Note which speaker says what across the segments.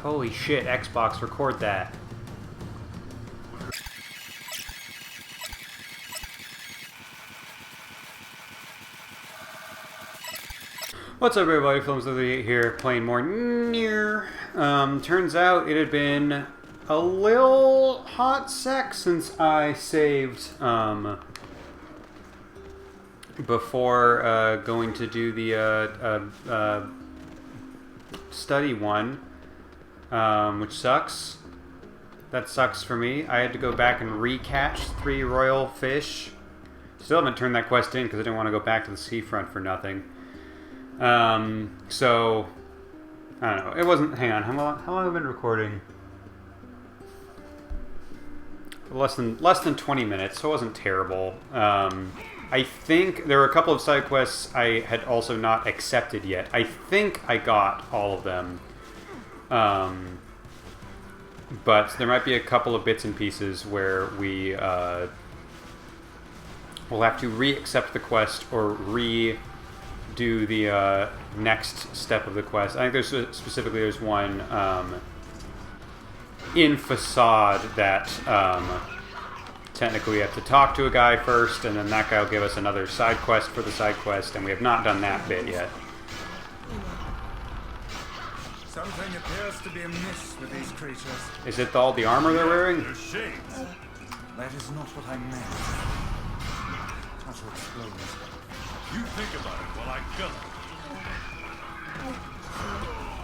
Speaker 1: Holy shit, Xbox, record that. What's up, everybody? Films38 here, playing more NieR. Turns out it had been a little hot sec since I saved before going to do the study one, which sucks. That sucks for me. I had to go back and recatch 3 royal fish. Still haven't turned that quest in because I didn't want to go back to the seafront for nothing. So I don't know. It wasn't. Hang on. How long have I been recording? Less than 20 minutes. So it wasn't terrible. I think there were a couple of side quests I had also not accepted yet. I think I got all of them. But there might be a couple of bits and pieces where we will have to re-accept the quest or redo the next step of the quest. I think there's one in Facade that technically we have to talk to a guy first, and then that guy will give us another side quest for the side quest, and we have not done that bit yet.
Speaker 2: Something appears to be amiss with these creatures.
Speaker 1: Is it all the armor they're wearing?
Speaker 2: That is not what I meant. Total explosions.
Speaker 3: You think about it while I kill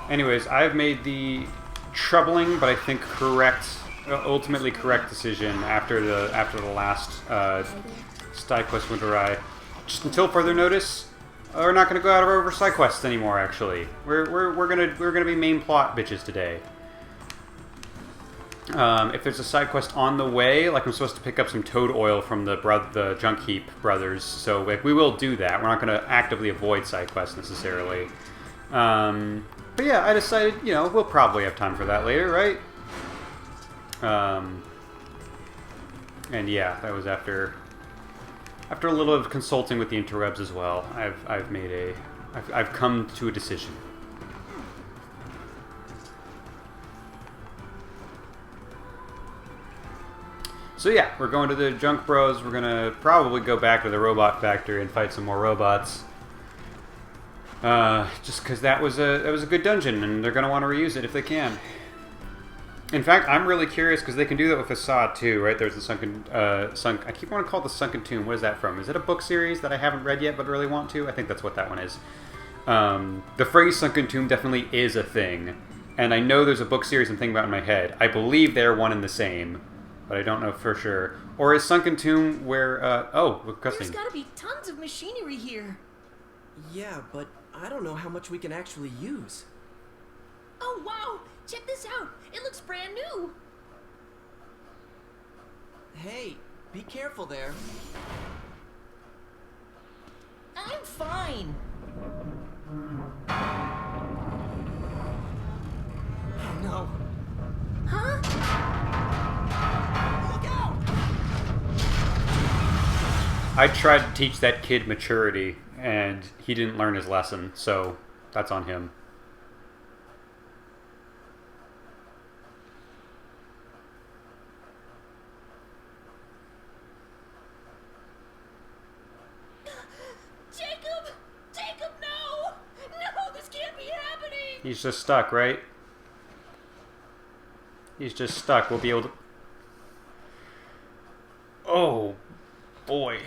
Speaker 3: it.
Speaker 1: Anyways, I've made the troubling, but I think ultimately correct decision after the last side quest went awry. Just until further notice, we're not going to go out over side quests anymore. Actually, we're gonna be main plot bitches today. If there's a side quest on the way, like I'm supposed to pick up some toad oil from the Junk Heap brothers, so like we will do that. We're not going to actively avoid side quests necessarily. But yeah, I decided, we'll probably have time for that later, right? And yeah, that was after a little of consulting with the interwebs as well. I've come to a decision. So yeah, we're going to the Junk Bros. We're gonna probably go back to the robot factory and fight some more robots. Just because that was a good dungeon, and they're gonna want to reuse it if they can. In fact, I'm really curious because they can do that with Facade too, right? There's the I keep wanting to call it the Sunken Tomb. What is that from? Is it a book series that I haven't read yet but really want to? I think that's what that one is. The phrase Sunken Tomb definitely is a thing, and I know there's a book series I'm thinking about in my head. I believe they're one and the same, but I don't know for sure. Or is Sunken Tomb where, we're cussing.
Speaker 4: There's gotta be tons of machinery here.
Speaker 5: Yeah, but I don't know how much we can actually use.
Speaker 4: Oh, wow! Check this out! It looks brand new!
Speaker 5: Hey, be careful there.
Speaker 4: I'm fine!
Speaker 5: No.
Speaker 4: Huh? Look out!
Speaker 1: I tried to teach that kid maturity, and he didn't learn his lesson, so that's on him.
Speaker 4: Jacob, no! No, this can't be happening!
Speaker 1: He's just stuck, right? He's just stuck. We'll be able to... Oh, boy.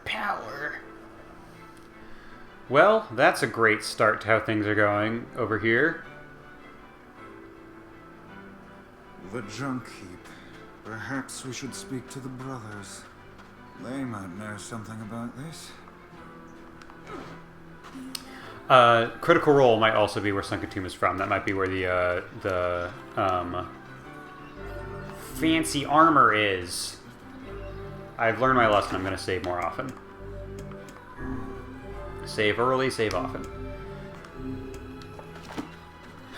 Speaker 1: Power. Well, that's a great start to how things are going over here.
Speaker 2: The Junk Heap. Perhaps we should speak to the brothers. They might know something about this.
Speaker 1: Critical Role might also be where Sunken Tomb is from. That might be where the fancy armor is. I've learned my lesson. I'm going to save more often. Save early, save often.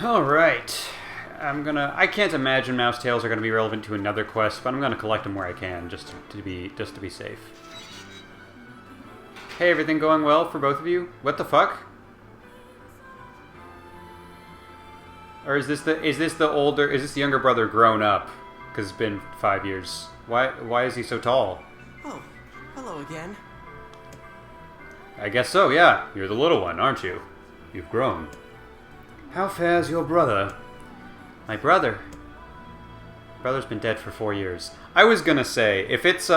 Speaker 1: Alright. I can't imagine mouse tails are going to be relevant to another quest, but I'm going to collect them where I can, just to be safe. Hey, everything going well for both of you? What the fuck? Or is this the younger brother grown up? Because it's been 5 years. Why is he so tall?
Speaker 5: Oh, hello again.
Speaker 1: I guess so, yeah. You're the little one, aren't you? You've grown. How fares your brother? My brother? Brother's been dead for 4 years. I was gonna say, if it's,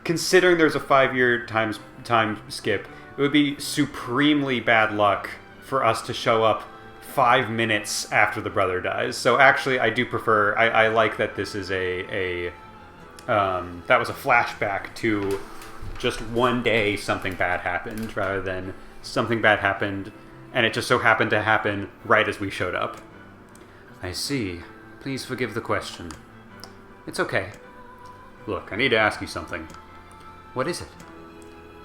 Speaker 1: considering there's a 5-year time skip, it would be supremely bad luck for us to show up 5 minutes after the brother dies. So actually, I do prefer, I like that this is that was a flashback to just one day something bad happened, rather than something bad happened and it just so happened to happen right as we showed up. I see. Please forgive the question. It's okay. Look, I need to ask you something. What is it?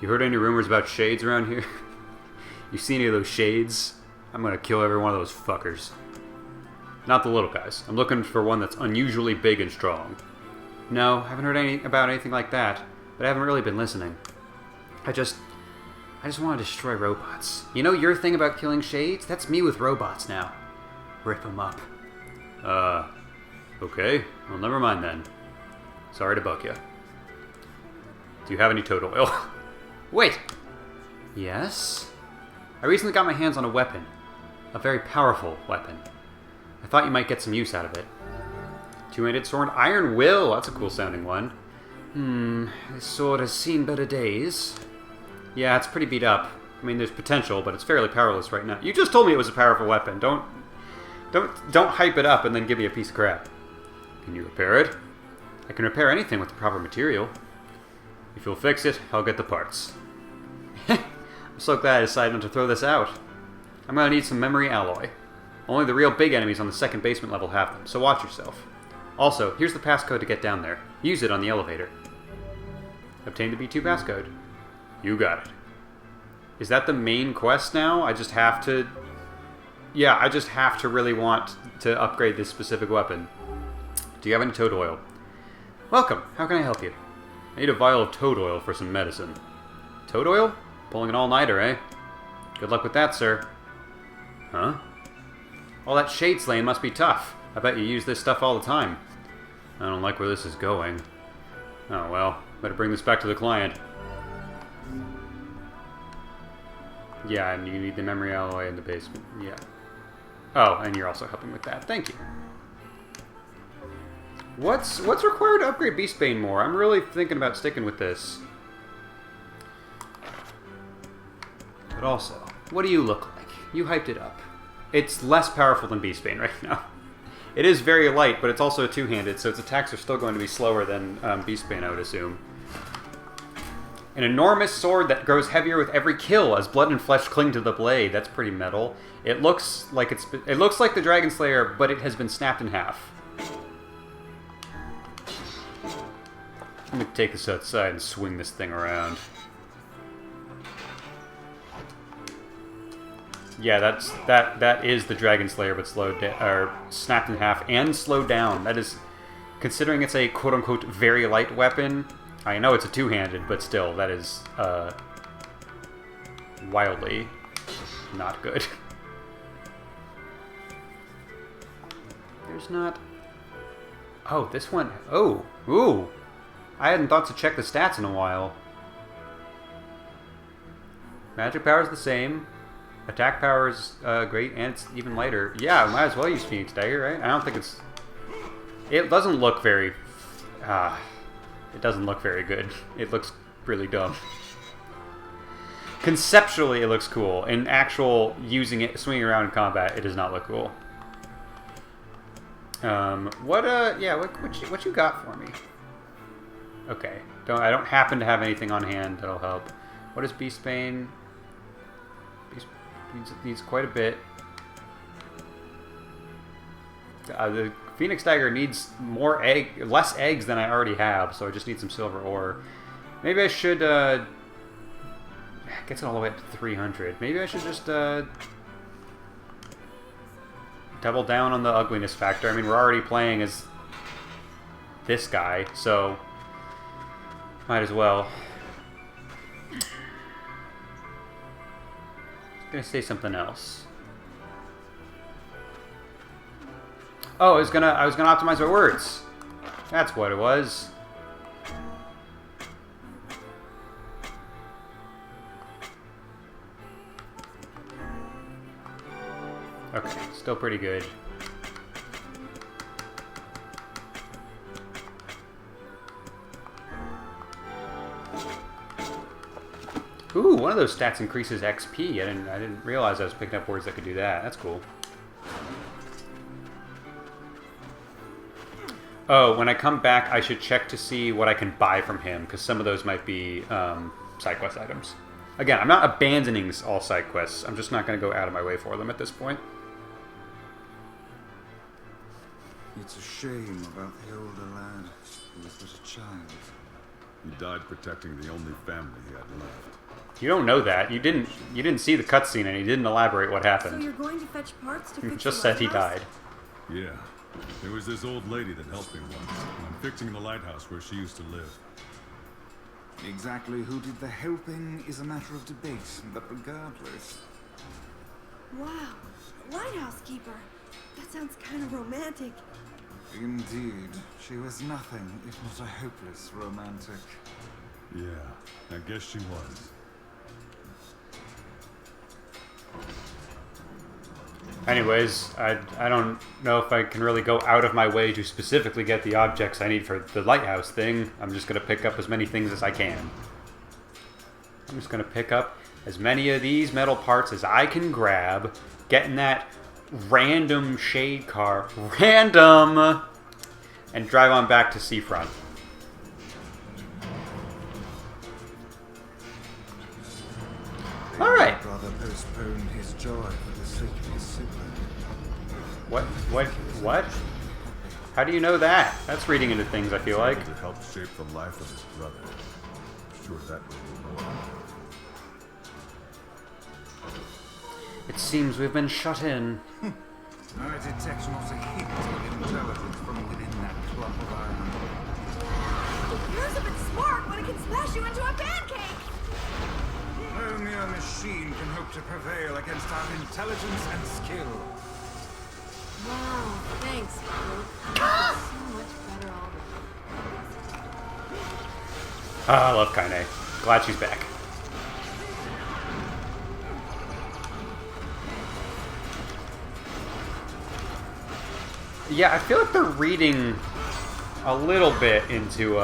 Speaker 1: You heard any rumors about shades around here? You see any of those shades? I'm gonna kill every one of those fuckers. Not the little guys. I'm looking for one that's unusually big and strong. No, I haven't heard about anything like that, but I haven't really been listening. I just want to destroy robots. You know your thing about killing shades? That's me with robots now. Rip them up. Okay. Well, never mind then. Sorry to bug you. Do you have any toad oil? Wait! Yes? I recently got my hands on a weapon. A very powerful weapon. I thought you might get some use out of it. Two-handed sword, Iron Will. That's a cool sounding one. This sword has seen better days. Yeah, it's pretty beat up. I mean, there's potential, but it's fairly powerless right now. You just told me it was a powerful weapon. Don't hype it up and then give me a piece of crap. Can you repair it? I can repair anything with the proper material. If you'll fix it, I'll get the parts. I'm so glad I decided not to throw this out. I'm gonna need some memory alloy. Only the real big enemies on the second basement level have them, so watch yourself. Also, here's the passcode to get down there. Use it on the elevator. Obtain the B2 passcode. You got it. Is that the main quest now? I just have to... Yeah, I just have to really want to upgrade this specific weapon. Do you have any toad oil? Welcome. How can I help you? I need a vial of toad oil for some medicine. Toad oil? Pulling an all-nighter, eh? Good luck with that, sir. Huh? All that shade slaying must be tough. I bet you use this stuff all the time. I don't like where this is going. Oh well, better bring this back to the client. Yeah, and you need the memory alloy in the basement. Yeah. Oh, and you're also helping with that. Thank you. What's required to upgrade Beastbane more? I'm really thinking about sticking with this. But also, what do you look like? You hyped it up. It's less powerful than Beastbane right now. It is very light, but it's also a two-handed, so its attacks are still going to be slower than Beastbane, I would assume. An enormous sword that grows heavier with every kill as blood and flesh cling to the blade. That's pretty metal. It looks like the Dragon Slayer, but it has been snapped in half. Let me take this outside and swing this thing around. Yeah, that is the Dragon Slayer, but slowed down, or snapped in half and slowed down. That is, considering it's a quote-unquote very light weapon. I know it's a two-handed, but still, that is wildly not good. There's not... Oh, this one... Oh! Ooh! I hadn't thought to check the stats in a while. Magic power is the same. Attack power is great, and it's even lighter. Yeah, might as well use Phoenix Dagger, right? I don't think it's... It doesn't look very... it doesn't look very good. It looks really dumb. Conceptually, it looks cool. In actual using it, swinging around in combat, it does not look cool. What you got for me? Okay. I don't happen to have anything on hand that'll help. What is Beastbane? Needs quite a bit. The Phoenix Dagger needs less eggs than I already have, so I just need some silver ore. Maybe I should, gets it all the way up to 300. Maybe I should just, double down on the ugliness factor. I mean, we're already playing as this guy, so might as well. I was gonna say something else. Oh, I was gonna optimize my words. That's what it was. Okay, still pretty good. Ooh, one of those stats increases XP. I didn't realize I was picking up words that could do that. That's cool. Oh, when I come back, I should check to see what I can buy from him, because some of those might be side quest items. Again, I'm not abandoning all side quests. I'm just not going to go out of my way for them at this point.
Speaker 2: It's a shame about the older lad. He was but a child.
Speaker 3: He died protecting the only family he had left.
Speaker 1: You don't know that. You didn't see the cutscene, and he didn't elaborate what happened.
Speaker 4: So you're going to fetch parts to fix
Speaker 1: Just
Speaker 4: the
Speaker 1: said he
Speaker 4: lighthouse?
Speaker 1: died.
Speaker 3: Yeah. There was this old lady that helped me once. I'm fixing the lighthouse where she used to live.
Speaker 2: Exactly who did the helping is a matter of debate, but regardless.
Speaker 4: Wow, lighthouse keeper. That sounds kind of romantic.
Speaker 2: Indeed, she was nothing if not a hopeless romantic.
Speaker 3: Yeah, I guess she was.
Speaker 1: Anyways, I don't know if I can really go out of my way to specifically get the objects I need for the lighthouse thing. I'm just going to pick up as many things as I can. I'm just going to pick up as many of these metal parts as I can grab, get in that random shade car, and drive on back to Seafront. Alright.
Speaker 2: Brother postponed his joy for the sake of his sibling.
Speaker 1: What? How do you know that? That's reading into things, I feel like.
Speaker 3: To help shape the life of his brother. I'm sure that will be more.
Speaker 1: It seems we've been shut in.
Speaker 2: I detect not a hint of intelligence from within that clump of iron.
Speaker 4: It appears a bit smart when it can smash you into a pancake!
Speaker 2: No mere machine can hope to prevail against our intelligence and skill.
Speaker 4: Wow, thanks, Luke. So much better already.
Speaker 1: Ah, I love Kaine. Glad she's back. Yeah, I feel like they're reading a little bit into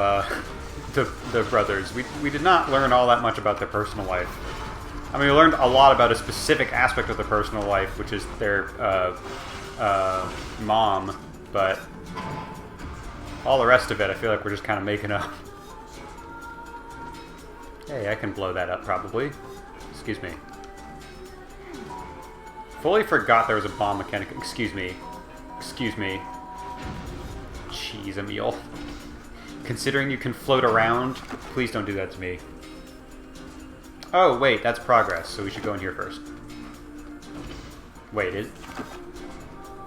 Speaker 1: the brothers. We did not learn all that much about their personal life. I mean, we learned a lot about a specific aspect of their personal life, which is their mom, but all the rest of it, I feel like we're just kind of making up. Hey, I can blow that up, probably. Excuse me. Fully forgot there was a bomb mechanic. Excuse me. Excuse me. Jeez, Emil. Considering you can float around, please don't do that to me. Oh, wait, that's progress, so we should go in here first. Wait,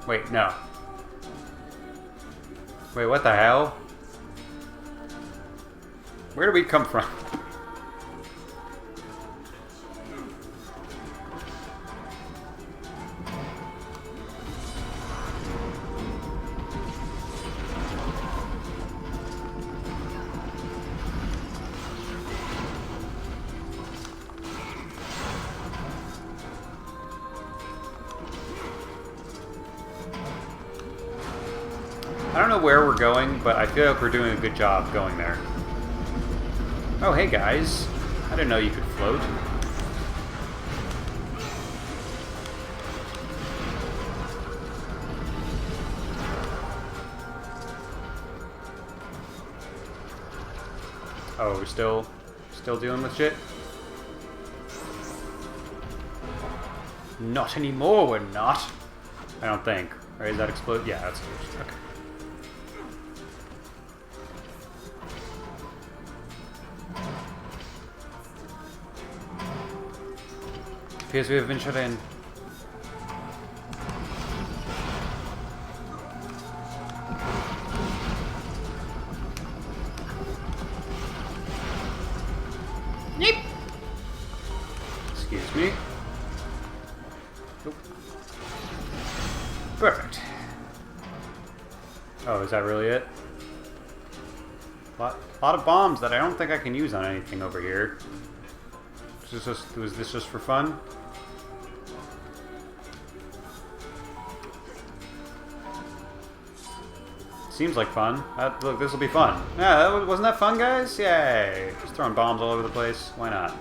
Speaker 1: Wait, no. Wait, what the hell? Where did we come from? I don't know where we're going, but I feel like we're doing a good job going there. Oh, hey guys. I didn't know you could float. Oh, we're still dealing with shit? Not anymore, we're not. I don't think. Right, is that explode? Yeah, that's okay. Appears we have been shut in. Yeep. Excuse me. Nope. Perfect. Oh, is that really it? Lot of bombs that I don't think I can use on anything over here. Was this just for fun? Seems like fun. Look, this will be fun. Yeah, wasn't that fun, guys? Yay! Just throwing bombs all over the place. Why not?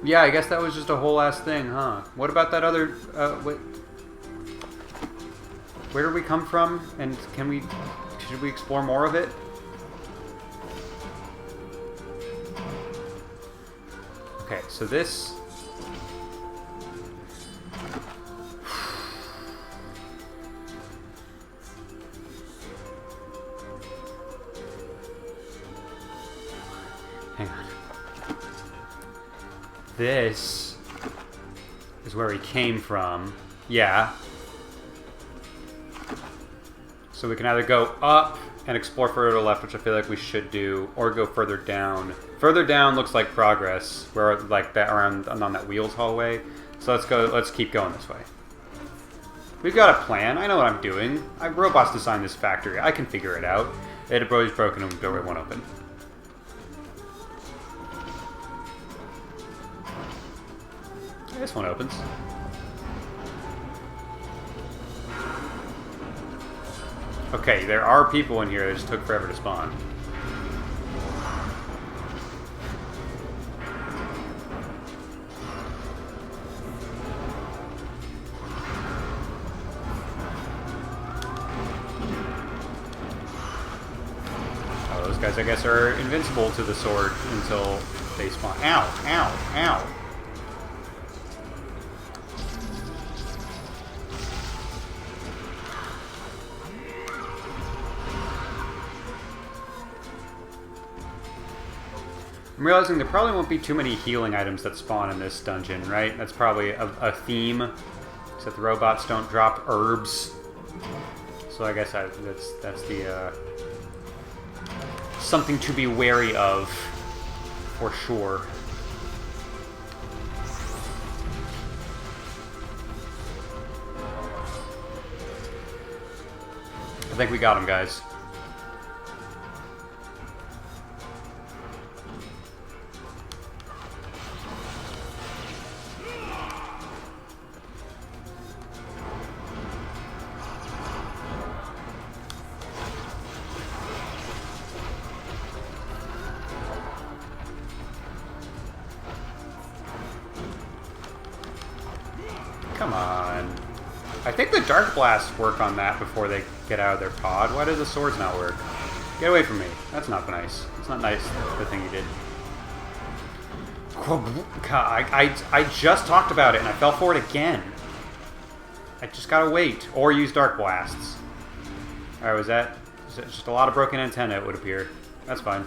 Speaker 1: Yeah, I guess that was just a whole ass thing, huh? What about that other? Where did we come from? And should we explore more of it? Okay, so this. Hang on. This is where he came from. Yeah. So we can either go up and explore further to the left, which I feel like we should do, or go further down. Further down looks like progress. We're like that around on that wheels hallway. So let's go. Let's keep going this way. We've got a plan. I know what I'm doing. Robots designed this factory. I can figure it out. It had always broken and the doorway won't open. This one opens. Okay, there are people in here that just took forever to spawn. Oh, those guys, I guess, are invincible to the sword until they spawn. Ow! Ow! Ow! I'm realizing there probably won't be too many healing items that spawn in this dungeon, right? That's probably a theme, except the robots don't drop herbs. So I guess that's the something to be wary of, for sure. I think we got him, guys. Come on. I think the Dark Blasts work on that before they get out of their pod. Why do the swords not work? Get away from me. That's not nice. It's not nice, the thing you did. God, I just talked about it and I fell for it again. I just gotta wait. Or use Dark Blasts. Alright, was that just a lot of broken antenna, it would appear. That's fine.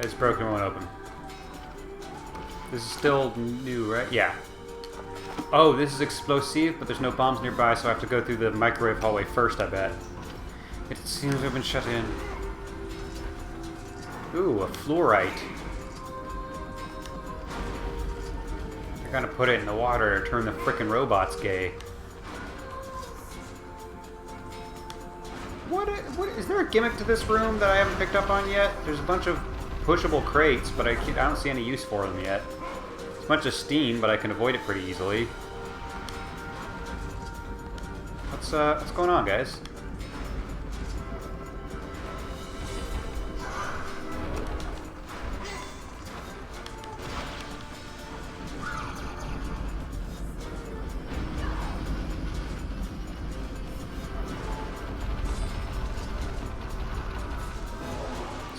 Speaker 1: It's broken, it won't open. This is still new, right? Yeah. Oh, this is explosive, but there's no bombs nearby, so I have to go through the microwave hallway first, I bet. It seems to have been shut in. Ooh, a fluorite. They're gonna put it in the water to turn the frickin' robots gay. What is there a gimmick to this room that I haven't picked up on yet? There's a bunch of pushable crates, but I don't see any use for them yet. It's a bunch of steam, but I can avoid it pretty easily. What's going on, guys?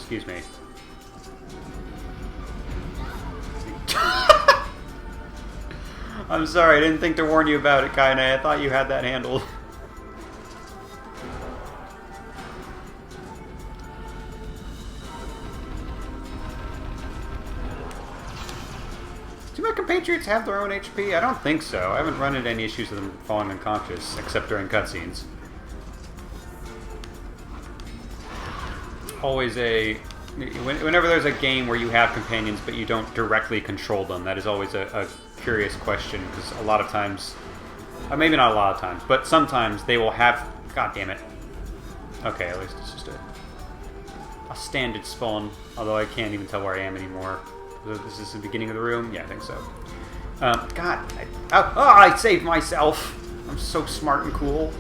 Speaker 1: Excuse me. I'm sorry, I didn't think to warn you about it, Kaine. I thought you had that handled. Do my compatriots have their own HP? I don't think so. I haven't run into any issues with them falling unconscious, except during cutscenes. Always a... Whenever there's a game where you have companions but you don't directly control them, that is always a curious question, because a lot of times... maybe not a lot of times, but sometimes they will have... God damn it. Okay, at least it's just a standard spawn, although I can't even tell where I am anymore. This is the beginning of the room? Yeah, I think so. God, I saved myself! I'm so smart and cool.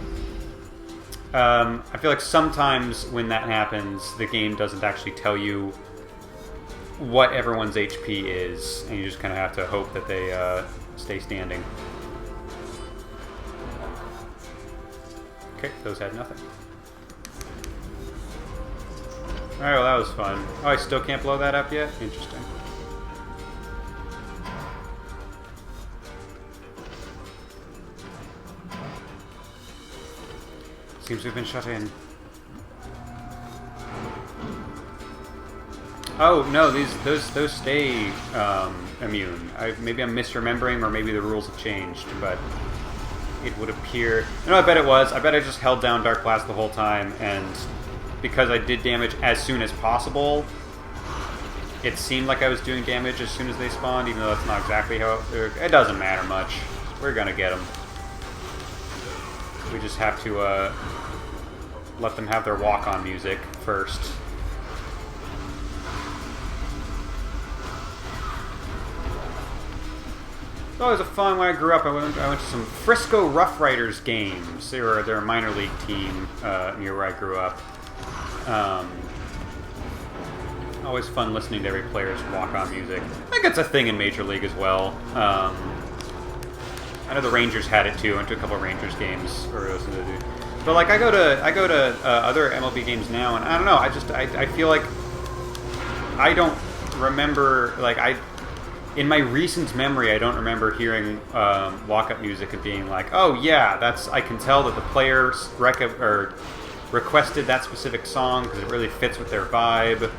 Speaker 1: I feel like sometimes when that happens, the game doesn't actually tell you what everyone's HP is, and you just kind of have to hope that they stay standing. Okay, those had nothing. Alright, well that was fun. Oh, I still can't blow that up yet? Interesting. Seems we've been shut in. Oh no, those stay immune. Maybe I'm misremembering, or maybe the rules have changed, but it would appear... No, I bet it was. I bet I just held down Dark Blast the whole time, and because I did damage as soon as possible, it seemed like I was doing damage as soon as they spawned, even though that's not exactly how it doesn't matter much. We're gonna get them. We just have to let them have their walk-on music first. It's always a fun. When I grew up, I went to some Frisco Rough Riders games. They're a minor league team near where I grew up. Always fun listening to every player's walk-on music. I think it's a thing in Major League as well. I know the Rangers had it too. I went to a couple of Rangers games, but like I go to other MLB games now, and I don't know. I feel like I don't remember, like in my recent memory, I don't remember hearing walk-up music and being like, oh yeah, I can tell that the players requested that specific song because it really fits with their vibe.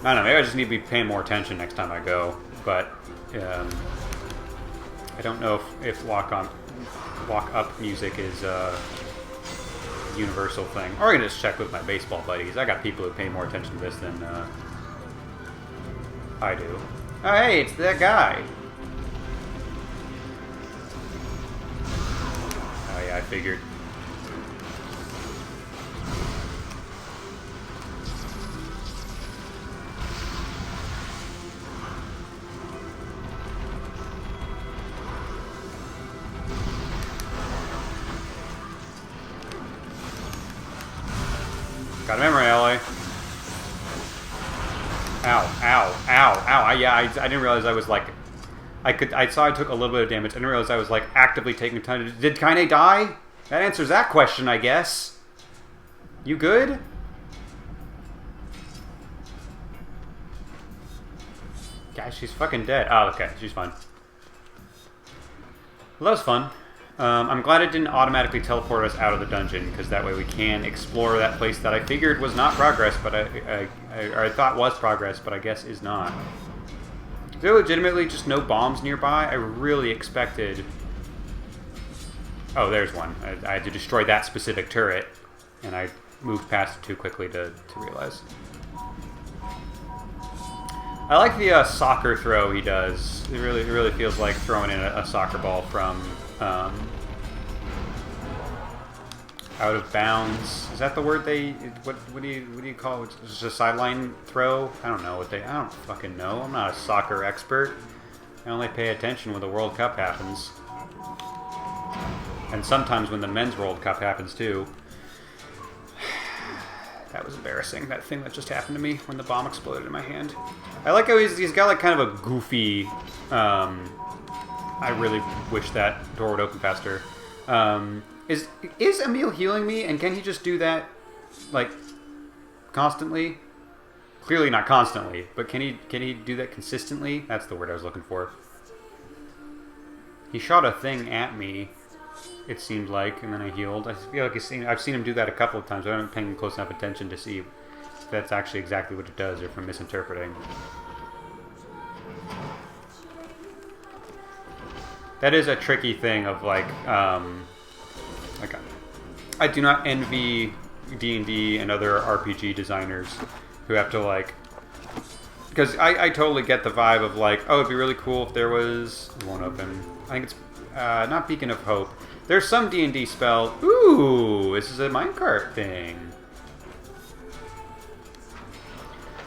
Speaker 1: I don't know, maybe I just need to be paying more attention next time I go, but I don't know if walk-up music is a universal thing. Or I can just check with my baseball buddies. I got people who pay more attention to this than I do. Oh, hey, it's that guy. Oh, yeah, I figured. Got a memory, LA. Ow, ow, ow, ow. Yeah, I didn't realize I was like... I saw I took a little bit of damage. I didn't realize I was like actively taking time. Did Kaine die? That answers that question, I guess. You good? Guys, she's fucking dead. Oh, okay. She's fine. Well, that was fun. I'm glad it didn't automatically teleport us out of the dungeon, because that way we can explore that place that I figured was not progress, but I thought was progress, but I guess is not. Is there legitimately just no bombs nearby? I really expected... Oh, there's one. I had to destroy that specific turret, and I moved past it too quickly to realize. I like the soccer throw he does. It really feels like throwing in a soccer ball from... out of bounds. Is that the word they... What do you call it? Is it a sideline throw? I don't know what they... I don't fucking know. I'm not a soccer expert. I only pay attention when the World Cup happens. And sometimes when the Men's World Cup happens too. That was embarrassing. That thing that just happened to me when the bomb exploded in my hand. I like how he's got like kind of a goofy... I really wish that door would open faster. Is Emil healing me, and can he just do that, like, constantly? Clearly not constantly, but can he do that consistently? That's the word I was looking for. He shot a thing at me, it seemed like, and then I healed. I feel like I've seen him do that a couple of times, but I haven't been paying close enough attention to see if that's actually exactly what it does or if I'm misinterpreting. That is a tricky thing of like I do not envy D&D and other RPG designers who have to like, because I totally get the vibe of like, oh, it'd be really cool if there was, it won't open, I think it's not Beacon of Hope. There's some D&D spell, ooh, this is a minecart thing.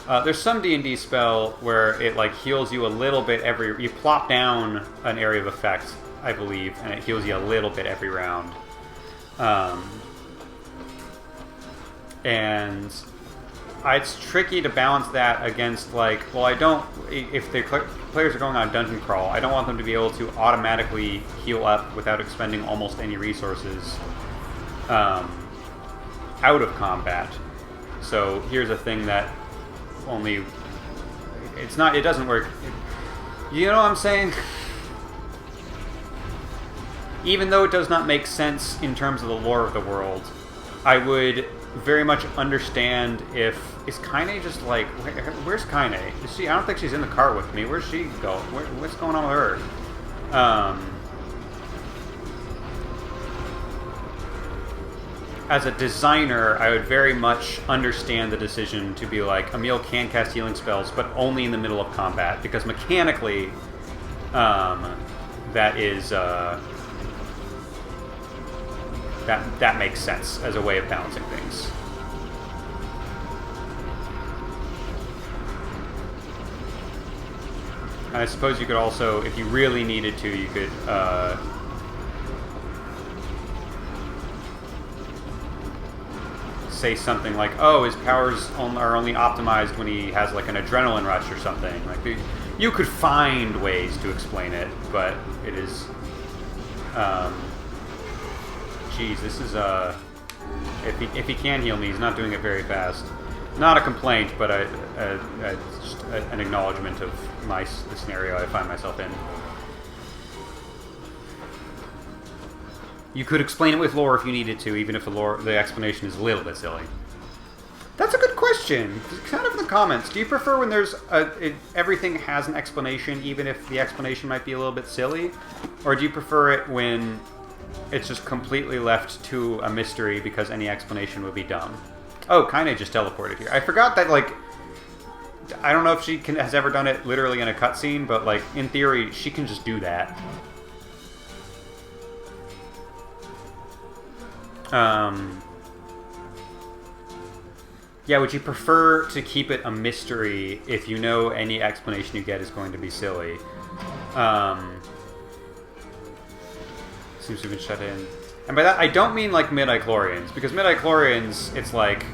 Speaker 1: There's some D&D spell where it like heals you a little bit every, you plop down an area of effect, I believe, and it heals you a little bit every round. And it's tricky to balance that against like, well, I don't, if the players are going on dungeon crawl, I don't want them to be able to automatically heal up without expending almost any resources out of combat. So here's a thing that only, it's not, it doesn't work. You know what I'm saying? Even though it does not make sense in terms of the lore of the world, I would very much understand if, is Kaine just like, where's Kaine? Is she, I don't think she's in the car with me. Where's she go? What's going on with her? As a designer, I would very much understand the decision to be like, Emil can cast healing spells, but only in the middle of combat, because mechanically, that is, that makes sense as a way of balancing things. And I suppose you could also, if you really needed to, you could say something like, oh, his powers are only optimized when he has like an adrenaline rush or something. Like you could find ways to explain it, but it is geez, this is if he can heal me, he's not doing it very fast. Not a complaint, but just an acknowledgement of the scenario I find myself in. You could explain it with lore if you needed to, even if the explanation is a little bit silly. That's a good question. Kind of in the comments. Do you prefer when there's everything has an explanation, even if the explanation might be a little bit silly? Or do you prefer it when it's just completely left to a mystery because any explanation would be dumb? Oh, Kaine just teleported here. I forgot that, like, I don't know if she has ever done it literally in a cutscene, but, like, in theory, she can just do that. Yeah, would you prefer to keep it a mystery if you know any explanation you get is going to be silly? Seems to have been shut in. And by that, I don't mean like midi-chlorians, because midi-chlorians, it's like,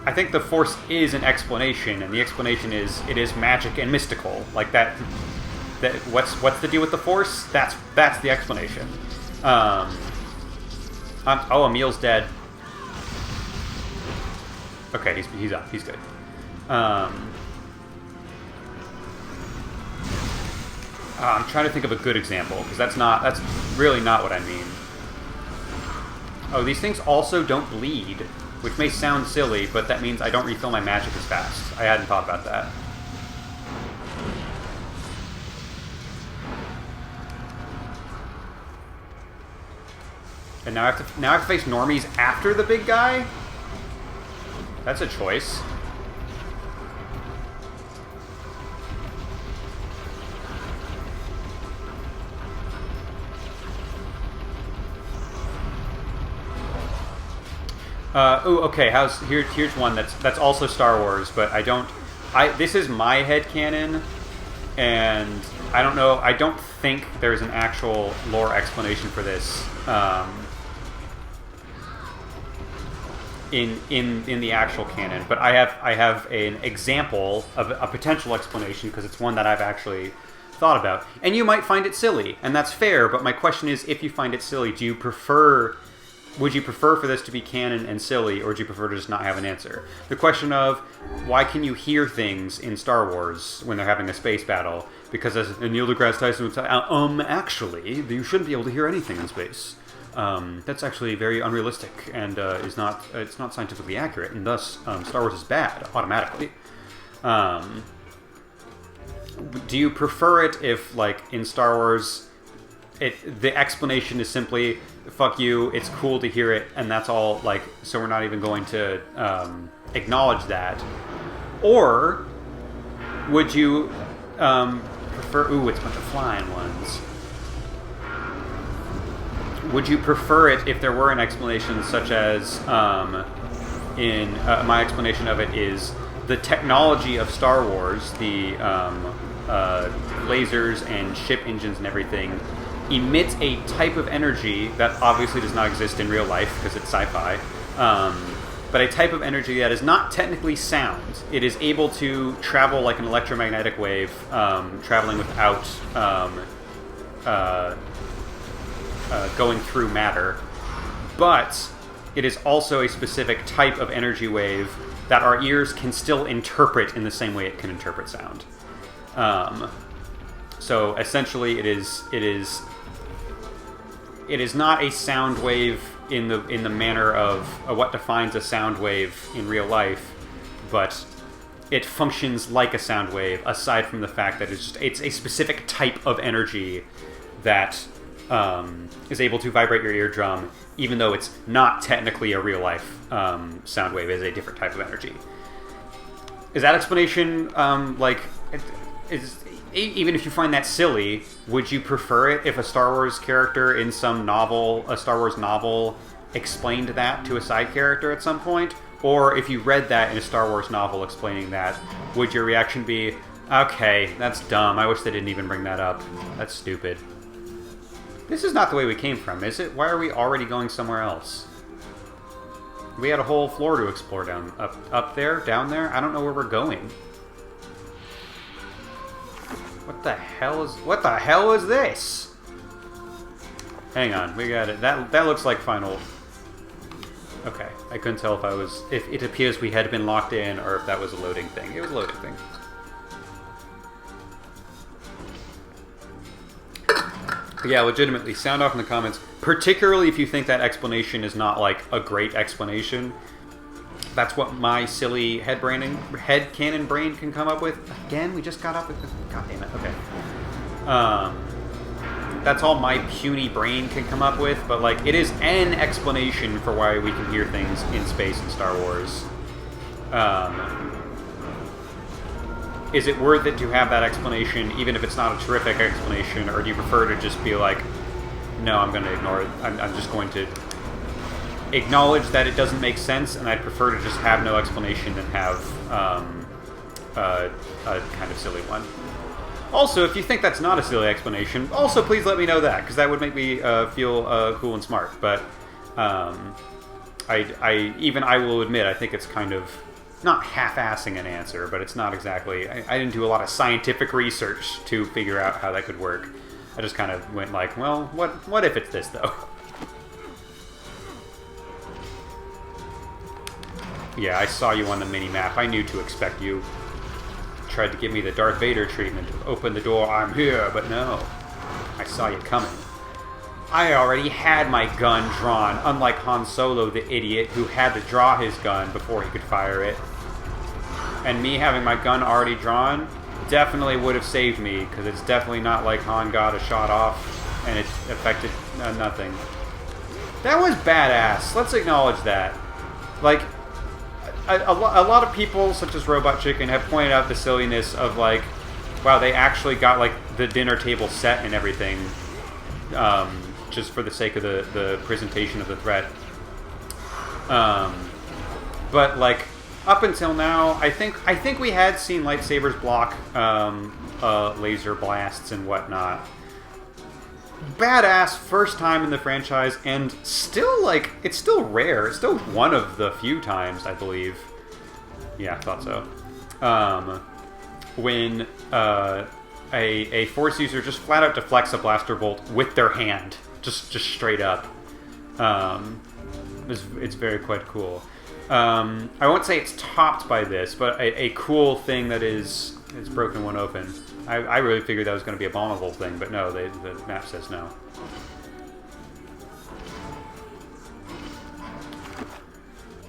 Speaker 1: I think the Force is an explanation, and the explanation is it is magic and mystical. Like that what's the deal with the Force? That's the explanation. Oh, Emil's dead. Okay, he's up. He's good. I'm trying to think of a good example, because that's really not what I mean. Oh, these things also don't bleed, which may sound silly, but that means I don't refill my magic as fast. I hadn't thought about that. And now I have to face normies after the big guy? That's a choice. Oh, okay. Here's one that's also Star Wars, but this is my headcanon, and I don't know. I don't think there's an actual lore explanation for this in the actual canon. But I have an example of a potential explanation because it's one that I've actually thought about. And you might find it silly, and that's fair. But my question is, if you find it silly, do you prefer would you prefer for this to be canon and silly, or would you prefer to just not have an answer? The question of why can you hear things in Star Wars when they're having a space battle? Because as Neil deGrasse Tyson would say, actually, you shouldn't be able to hear anything in space. That's actually very unrealistic and it's not scientifically accurate, and thus Star Wars is bad automatically. Do you prefer it if, like, in Star Wars, the explanation is simply, fuck you, it's cool to hear it, and that's all, like, so we're not even going to acknowledge that? Or would you prefer... Ooh, it's a bunch of flying ones. Would you prefer it if there were an explanation such as, my explanation of it is, the technology of Star Wars, the lasers and ship engines and everything, emits a type of energy that obviously does not exist in real life because it's sci-fi, but a type of energy that is not technically sound. It is able to travel like an electromagnetic wave, traveling without going through matter, but it is also a specific type of energy wave that our ears can still interpret in the same way it can interpret sound. So essentially, it is not a sound wave in the manner of what defines a sound wave in real life, but it functions like a sound wave. Aside from the fact that it's a specific type of energy that is able to vibrate your eardrum, even though it's not technically a real life sound wave. It is a different type of energy. Is that explanation even if you find that silly, would you prefer it if a Star Wars character in some novel, a Star Wars novel, explained that to a side character at some point? Or if you read that in a Star Wars novel explaining that, would your reaction be, okay, that's dumb, I wish they didn't even bring that up. That's stupid. This is not the way we came from, is it? Why are we already going somewhere else? We had a whole floor to explore up there, down there. I don't know where we're going. What the hell is this? Hang on, we got it. That looks like final. Okay, I couldn't tell if it appears we had been locked in or if that was a loading thing. It was a loading thing. Yeah, legitimately, sound off in the comments, particularly if you think that explanation is not, like, a great explanation. That's what my silly headcanon brain can come up with. Again, we just got up with this. God damn it, okay. That's all my puny brain can come up with, but, like, it is an explanation for why we can hear things in space in Star Wars. Is it worth it to have that explanation, even if it's not a terrific explanation, or do you prefer to just be like, no, I'm going to ignore it. I'm just going to acknowledge that it doesn't make sense, and I'd prefer to just have no explanation and have a kind of silly one. Also, if you think that's not a silly explanation, also please let me know that, because that would make me feel cool and smart. But I will admit, I think it's kind of not half-assing an answer, but it's not exactly... I didn't do a lot of scientific research to figure out how that could work. I just kind of went like, well, what if it's this, though? Yeah, I saw you on the mini-map. I knew to expect you. Tried to give me the Darth Vader treatment. Open the door, I'm here, but no. I saw you coming. I already had my gun drawn, unlike Han Solo, the idiot, who had to draw his gun before he could fire it. And me having my gun already drawn definitely would have saved me, because it's definitely not like Han got a shot off and it affected nothing. That was badass. Let's acknowledge that. Like, a lot of people, such as Robot Chicken, have pointed out the silliness of, like, wow, they actually got, like, the dinner table set and everything, just for the sake of the presentation of the threat. But, like, up until now, I think we had seen lightsabers block laser blasts and whatnot. Badass first time in the franchise, and still, like, it's still rare. It's still one of the few times, I believe. Yeah, I thought so. When a Force user just flat out deflects a blaster bolt with their hand. Just straight up. It's very quite cool. I won't say it's topped by this, but a cool thing that is it's broken one open. I really figured that was going to be a bombable thing, but no, the map says no.